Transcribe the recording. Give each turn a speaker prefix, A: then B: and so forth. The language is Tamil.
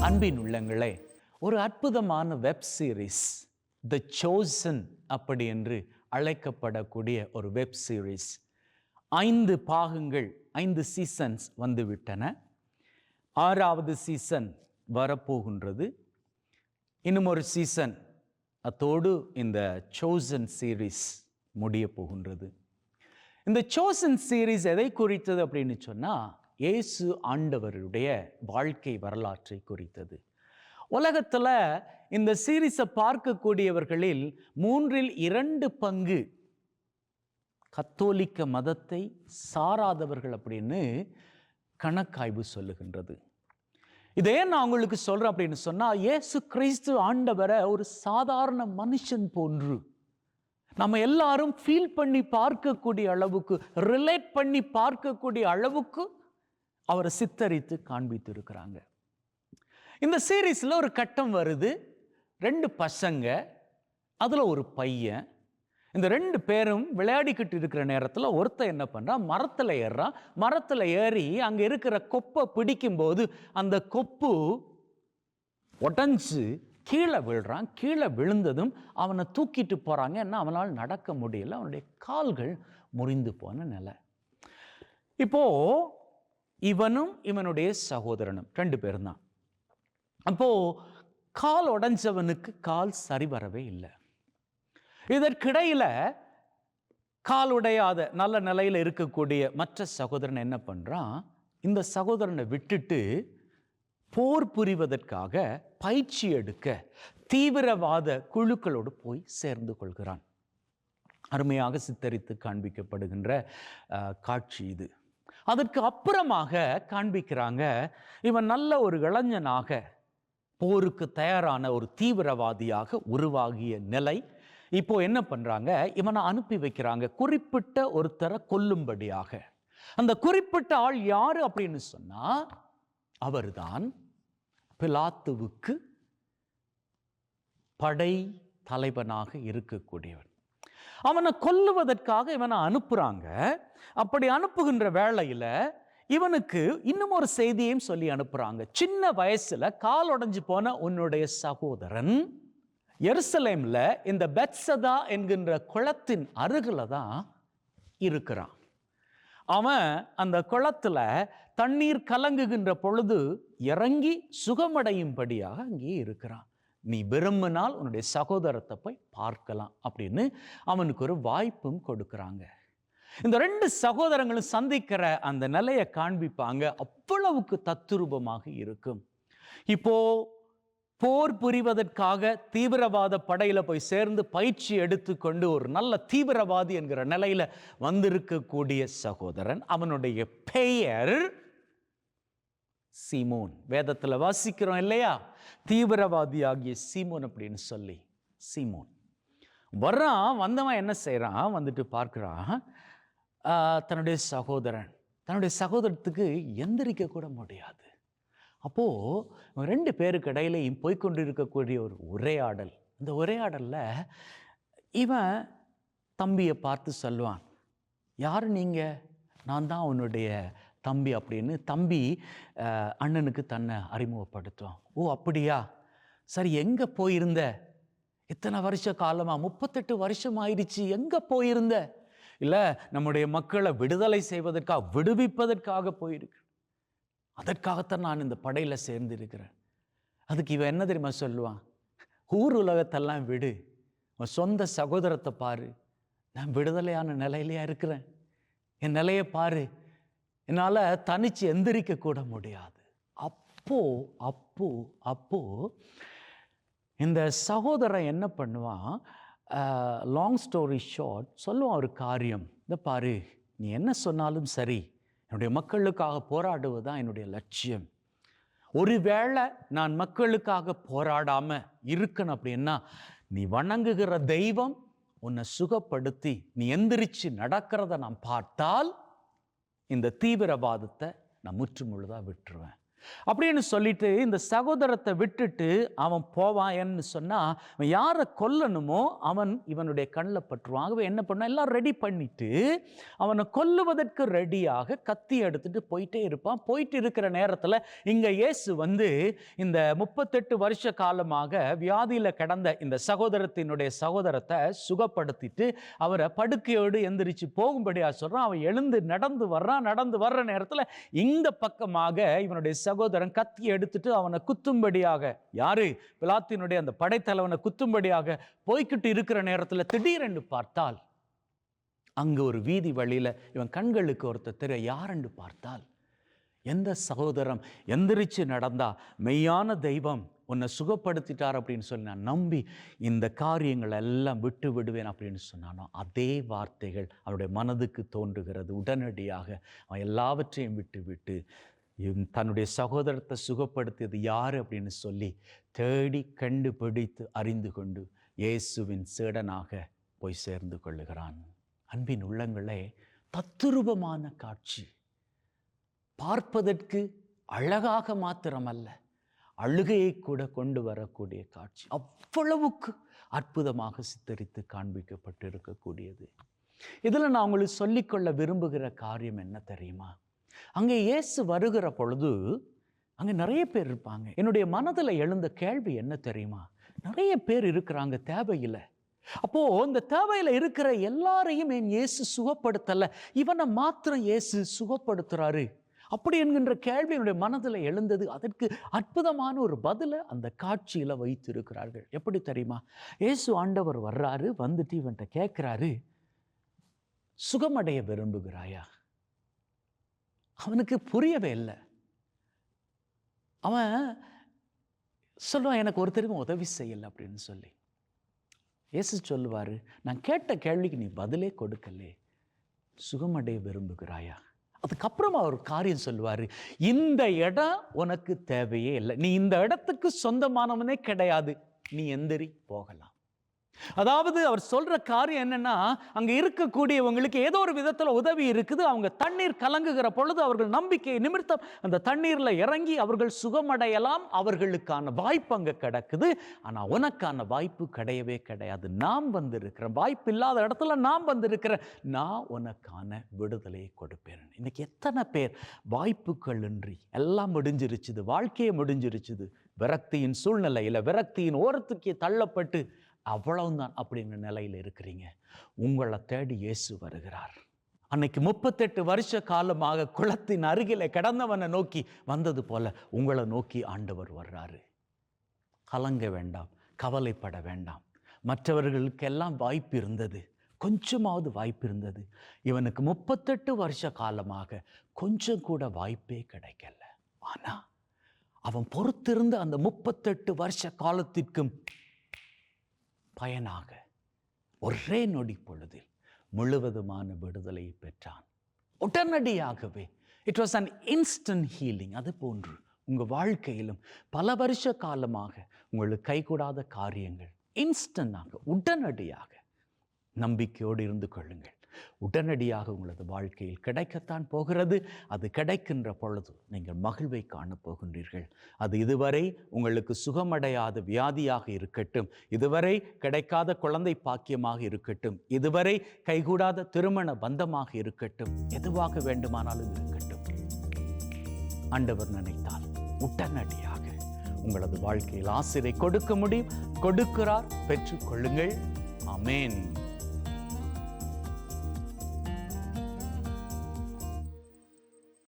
A: அன்பின் உள்ளங்களே, ஒரு அற்புதமான வெப் சீரிஸ் த சோசன் அப்படி என்று அழைக்கப்படக்கூடிய ஒரு வெப் சீரிஸ் 5 பாகங்கள், 5 சீசன்ஸ் வந்துவிட்டன. 6வது சீசன் வரப்போகின்றது. இன்னும் ஒரு சீசன், அத்தோடு இந்த சோசன் சீரீஸ் முடிய போகின்றது. இந்த சோசன் சீரீஸ் எதை குறித்தது அப்படின்னு சொன்னால், இயேசு ஆண்டவருடைய வாழ்க்கை வரலாற்றை குறித்தது. உலகத்தில் இந்த சீரீஸை பார்க்கக்கூடியவர்களில் 3/2 பங்கு கத்தோலிக்க மதத்தை சாராதவர்கள் அப்படின்னு கணக்காய்வு சொல்லுகின்றது. இதே நான் உங்களுக்கு சொல்கிறேன் அப்படின்னு சொன்னால், இயேசு கிறிஸ்து ஆண்டவரை ஒரு சாதாரண மனுஷன் போன்று நம்ம எல்லாரும் ஃபீல் பண்ணி பார்க்கக்கூடிய அளவுக்கு, ரிலேட் பண்ணி பார்க்கக்கூடிய அளவுக்கு அவரை சித்தரித்து காண்பித்து இருக்கிறாங்க. இந்த சீரீஸில் ஒரு கட்டம் வருது. 2 பசங்க, அதில் ஒரு பையன். இந்த 2 பேரும் விளையாடிக்கிட்டு இருக்கிற நேரத்தில் ஒருத்தன் என்ன பண்ணுறான், மரத்தில் ஏறுறான். மரத்தில் ஏறி அங்கே இருக்கிற கொப்பை பிடிக்கும்போது அந்த கொப்பு உடஞ்சி கீழே விழுறான். கீழே விழுந்ததும் அவனை தூக்கிட்டு போகிறாங்க. ஏன்னா அவனால் நடக்க முடியல, அவனுடைய கால்கள் முறிந்து போன நிலை. இப்போது இவனும் இவனுடைய சகோதரனும் 2 பேரும் தான். அப்போது கால் உடைஞ்சவனுக்கு கால் சரி வரவே இல்லை. இதற்கிடையில் கால் உடையாத நல்ல நிலையில் இருக்கக்கூடிய மற்ற சகோதரன் என்ன பண்ணுறான், இந்த சகோதரனை விட்டுட்டு போர் புரிவதற்காக பயிற்சி எடுக்க தீவிரவாத குழுக்களோடு போய் சேர்ந்து கொள்கிறான். அருமையாக சித்தரித்து காண்பிக்கப்படுகின்ற காட்சி இது. அதற்கு அப்புறமாக காண்பிக்கிறாங்க, இவன் நல்ல ஒரு இளைஞனாக, போருக்கு தயாரான ஒரு தீவிரவாதியாக உருவாகிய நிலை. இப்போ என்ன பண்றாங்க, இவனை அனுப்பி வைக்கிறாங்க குறிப்பிட்ட ஒருத்தரை கொல்லும்படியாக. அந்த குறிப்பிட்ட ஆள் யாரு அப்படின்னு சொன்னா, அவர்தான் பிலாத்துவுக்கு படை தலைவனாக இருக்கக்கூடியவன். அவனை கொல்லுவதற்காக இவனை அனுப்புறாங்க. அப்படி அனுப்புகின்ற வேளையில் இவனுக்கு இன்னும் ஒரு செய்தியையும் சொல்லி அனுப்புறாங்க. சின்ன வயசுல கால் உடைஞ்சு போன உன்னுடைய சகோதரன் எருசலேம்ல இந்த பெத்சதா என்கின்ற குளத்தின் அருகில தான் இருக்கிறான். அவன் அந்த குளத்துல தண்ணீர் கலங்குகின்ற பொழுது இறங்கி சுகமடையும்படியாக அங்கே இருக்கிறான். நீ விரும்பினால் உன்னுடைய சகோதரத்தை போய் பார்க்கலாம் அப்படின்னு அவனுக்கு ஒரு வாய்ப்பும் கொடுக்குறாங்க. இந்த 2 சகோதரங்களும் சந்திக்கிற அந்த நிலையை காண்பிப்பாங்க. அவ்வளவுக்கு தத்துரூபமாக இருக்கும். இப்போ போர் புரிவதற்காக தீவிரவாத படையில போய் சேர்ந்து பயிற்சி எடுத்துக்கொண்டு ஒரு நல்ல தீவிரவாதி என்கிற நிலையில வந்திருக்கக்கூடிய சகோதரன், அவனுடைய பெயர் சீமோன். வேதத்தில் வாசிக்கிறோம் இல்லையா, தீவிரவாதி ஆகிய சீமோன் அப்படின்னு சொல்லி. சீமோன் வர்றான். வந்தவன் என்ன செய்யறான், வந்துட்டு பார்க்கிறான் தன்னுடைய சகோதரத்துக்கு எந்திரிக்க கூட முடியாது. அப்போது 2 பேருக்கு இடையிலையும் போய்கொண்டு இருக்கக்கூடிய ஒரு உரையாடல். இந்த உரையாடலில் இவன் தம்பியை பார்த்து சொல்லுவான், யார் நீங்கள்? நான் தான் உன்னுடைய தம்பி அப்படின்னு தம்பி அண்ணனுக்கு தன்னை அறிமுகப்படுத்துவான். ஓ அப்படியா, சரி எங்கே போயிருந்த? இத்தனை வருஷ காலமாக 38 வருஷம் ஆயிடுச்சு, எங்கே போயிருந்த? இல்லை, நம்முடைய மக்களை விடுதலை செய்வதற்காக, விடுவிப்பதற்காக போயிருக்கு. அதற்காகத்தான் நான் இந்த படையில் சேர்ந்திருக்கிறேன். அதுக்கு இவன் என்ன தெரியுமா சொல்லுவான், ஊர் உலகத்தெல்லாம் விடு, உன் சொந்த சகோதரத்தை பாரு, நான் விடுதலையான நிலையிலையா இருக்கிறேன், என் நிலையை பாரு, என்னால் தனிச்சு எந்திரிக்க கூட முடியாது. அப்போ இந்த சகோதரன் என்ன பண்ணுவான், லாங் ஸ்டோரி ஷார்ட் சொல்லுவான் ஒரு காரியம். இந்த பாரு, நீ என்ன சொன்னாலும் சரி, என்னுடைய மக்களுக்காக போராடுவது தான் என்னுடைய லட்சியம். ஒருவேளை நான் மக்களுக்காக போராடாம இருக்கணும் அப்படின்னா, நீ வணங்குகிற தெய்வம் உன்னை சுகப்படுத்தி நீ எந்திரிச்சு நடக்கிறத நான் பார்த்தால் இந்த தீவிரவாதத்தை நான் முற்றுமுழுதாக விட்டுருவேன். அப்படின்னு சொல்லிட்டு இந்த சகோதரத்தை விட்டுட்டு அவன் போவான்னு சொன்னா, அவன் யாரை கொல்லணுமோ அவன் இவனுடைய கண்ணில் பட்டுருவான். ஆகவே என்ன பண்ண, எல்லாம் ரெடி பண்ணிட்டு அவனை கொல்லுவதற்கு ரெடியாக கத்தி எடுத்துட்டு போயிட்டே இருப்பான். போயிட்டு இருக்கிற நேரத்தில் இங்க இயேசு வந்து இந்த 38 வருஷ காலமாக வியாதியில கிடந்த இந்த சகோதரத்தினுடைய சகோதரத்தை சுகப்படுத்திட்டு அவரை படுக்கையோடு எந்திரிச்சு போகும்படியா சொல்றான். அவன் எழுந்து நடந்து வர்ற நேரத்தில் இந்த பக்கமாக இவனுடைய சகோதரன் கத்தி எடுத்துட்டு அவனை குத்தும்படியாக, யாரு, பிலாத்தினுடைய அந்த படைத்தலைவனை குத்தும்படியாக போய்கிட்டு இருக்கிற நேரத்தில் திடீரென்று பார்த்தால் அங்கு ஒரு வீதி வழியில இவன் கண்களுக்கு ஒருத்தர் தெரிய, யாரென்று பார்த்தால் எந்த சகோதரம் எந்திரிச்சு நடந்தா மெய்யான தெய்வம் உன்னை சுகப்படுத்திட்டார் அப்படின்னு சொல்லி நான் நம்பி இந்த காரியங்களை எல்லாம் விட்டு விடுவேன் அப்படின்னு சொன்னானோ, அதே வார்த்தைகள் அவருடைய மனதுக்கு தோன்றுகிறது. உடனடியாக அவன் எல்லாவற்றையும் விட்டு தன்னுடைய சகோதரத்தை சுகப்படுத்தியது யார் அப்படின்னு சொல்லி தேடி கண்டுபிடித்து அறிந்து கொண்டு இயேசுவின் சீடனாக போய் சேர்ந்து கொள்ளுகிறான். அன்பின் உள்ளங்களே, தத்துரூபமான காட்சி, பார்ப்பதற்கு அழகாக மாத்திரமல்ல, அழுகையை கூட கொண்டு வரக்கூடிய காட்சி. அவ்வளவுக்கு அற்புதமாக சித்தரித்து காண்பிக்கப்பட்டு இருக்கக்கூடியது. இதில் நான் உங்களுக்கு சொல்லிக்கொள்ள விரும்புகிற காரியம் என்ன தெரியுமா? அங்கே இயேசு வருகிற பொழுது அங்கே நிறைய பேர் இருப்பாங்க. என்னுடைய மனதில் எழுந்த கேள்வி என்ன தெரியுமா? நிறைய பேர் இருக்கிறாங்க தேவையில்லை. அப்போ இந்த தேவையில் இருக்கிற எல்லாரையும் என் இயேசு சுகப்படுத்தலை, இவனை மாத்திரம் இயேசு சுகப்படுத்துறாரு அப்படி என்கின்ற கேள்வி என்னுடைய மனதில் எழுந்தது. அதற்கு அற்புதமான ஒரு பதிலை அந்த காட்சியில் வைத்திருக்கிறார்கள். எப்படி தெரியுமா? இயேசு ஆண்டவர் வர்றாரு, வந்துட்டு இவன்கிட்ட கேட்குறாரு, சுகமடைய விரும்புகிறாயா? அவனுக்கு புரியவே இல்லை. அவன் சொல்லுவான், எனக்கு ஒருத்தருக்கும் உதவி செய்யலை அப்படின்னு சொல்லி. இயேசு சொல்லுவார், நான் கேட்ட கேள்விக்கு நீ பதிலே கொடுக்கலே, சுகமடைய விரும்புகிறாயா? அதுக்கப்புறமா ஒரு காரியம் சொல்லுவார், இந்த இடம் உனக்கு தேவையே இல்லை, நீ இந்த இடத்துக்கு சொந்தமானவனே கிடையாது, நீ எந்திரி போகலாம். அதாவது அவர் சொல்ற காரியம் என்னன்னா, அங்க இருக்கக்கூடியவங்களுக்கு ஏதோ ஒரு விதத்துல உதவி இருக்குது. அவங்க தண்ணீர் கலங்குகிற பொழுது அவர்கள் நம்பிக்கை நிமித்தம் அந்த தண்ணீர்ல இறங்கி அவர்கள் சுகமடையலாம். அவர்களுக்கான வாய்ப்பு அங்க கிடக்குது. ஆனா உனக்கான வாய்ப்பு கிடையவே கிடையாது. நாம் வந்திருக்கிறேன், வாய்ப்பு இல்லாத இடத்துல நாம் வந்திருக்கிறேன், நான் உனக்கான விடுதலையை கொடுப்பேன். இன்னைக்கு எத்தனை பேர் வாய்ப்புகள் இன்றி எல்லாம் முடிஞ்சிருச்சுது, வாழ்க்கையே முடிஞ்சிருச்சுது, விரக்தியின் சூழ்நிலையில விரக்தியின் ஓரத்துக்கு தள்ளப்பட்டு அவ்வளவுதான் அப்படிங்கிற நிலையில் இருக்கிறீங்க. உங்களை தேடி இயேசு வருகிறார். அன்னைக்கு 38 வருஷ காலமாக குளத்தின் அருகில கடந்தவனை நோக்கி வந்தது போல உங்களை நோக்கி ஆண்டவர் வர்றாரு. கலங்க வேண்டாம், கவலைப்பட வேண்டாம். மற்றவர்களுக்கெல்லாம் வாய்ப்பு இருந்தது, கொஞ்சமாவது வாய்ப்பு இருந்தது. இவனுக்கு 38 வருஷ காலமாக கொஞ்சம் கூட வாய்ப்பே கிடைக்கல. ஆனா அவன் பொறுத்திருந்த அந்த 38 வருஷ காலத்திற்கும் பயனாக ஒரே நொடி பொழுதில் முழுவதுமான விடுதலையை பெற்றான். உடனடியாகவே it was an instant healing. அது போன்று உங்கள் வாழ்க்கையிலும் பல வருஷ காலமாக உங்களுக்கு கைகூடாத காரியங்கள் இன்ஸ்டன்டாக, உடனடியாக நம்பிக்கையோடு இருந்து கொள்ளுங்கள். உடனடியாக உங்களது வாழ்க்கையில் கிடைக்கத்தான் போகிறது. அது கிடைக்கின்ற பொழுது நீங்கள் மகிழ்வை காணப்போகின்றீர்கள். அது இதுவரை உங்களுக்கு சுகமடையாத வியாதியாக இருக்கட்டும், இதுவரை கிடைக்காத குழந்தை பாக்கியமாக இருக்கட்டும், இதுவரை கைகூடாத திருமண பந்தமாக இருக்கட்டும், எதுவாக வேண்டுமானாலும் இருக்கட்டும், ஆண்டவர் நினைத்தால் உடனடியாக உங்களது வாழ்க்கையில் ஆசீர்வாதத்தை கொடுக்க முடியும். கொடுக்கிறார், பெற்றுக்கொள்ளுங்கள். ஆமென்.